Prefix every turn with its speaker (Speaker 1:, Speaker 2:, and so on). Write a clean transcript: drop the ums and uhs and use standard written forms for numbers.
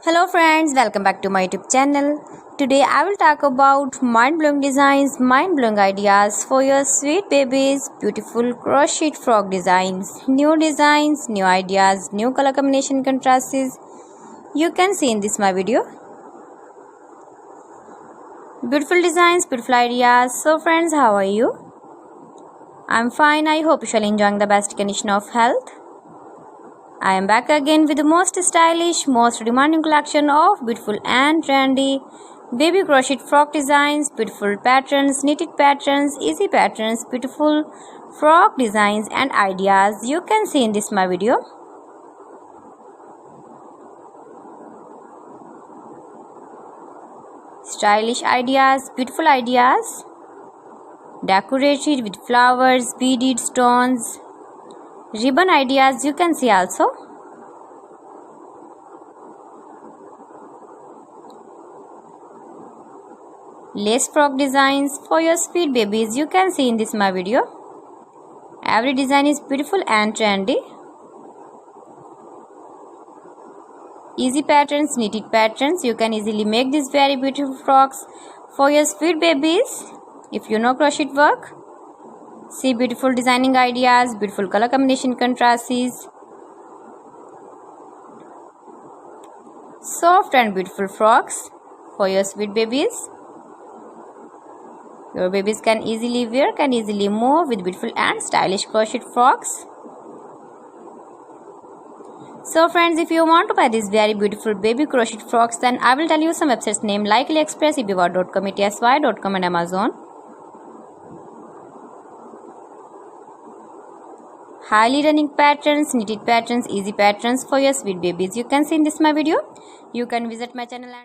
Speaker 1: Hello friends, welcome back to my YouTube channel. Today I will talk about mind-blowing designs, mind-blowing ideas for your sweet babies, beautiful crochet frog designs, new ideas, new color combination contrasts. You can see in this my video. Beautiful designs, beautiful ideas. So friends, how are you? I'm fine. I hope you shall enjoying the best condition of health. I am back again with the most stylish, most demanding collection of beautiful and trendy baby crochet frock designs, beautiful patterns, knitted patterns, easy patterns, beautiful frock designs and ideas. You can see in this my video. Stylish ideas, beautiful ideas, decorated with flowers, beaded stones, ribbon ideas. You can see also. Lace frock designs for your sweet babies. You can see in this my video. Every design is beautiful and trendy. Easy patterns, knitted patterns. You can easily make these very beautiful frocks for your sweet babies if you know crochet work. See beautiful designing ideas, beautiful color combination contrasts, soft and beautiful frocks for your sweet babies. Your babies can easily wear, can easily move with beautiful and stylish crochet frocks. So friends, if you want to buy these very beautiful baby crochet frocks, then I will tell you some websites name like AliExpress, eBay.com, ETSY.com and Amazon. Highly running patterns, knitted patterns, easy patterns for your sweet babies. You can see in this my video. You can visit my channel and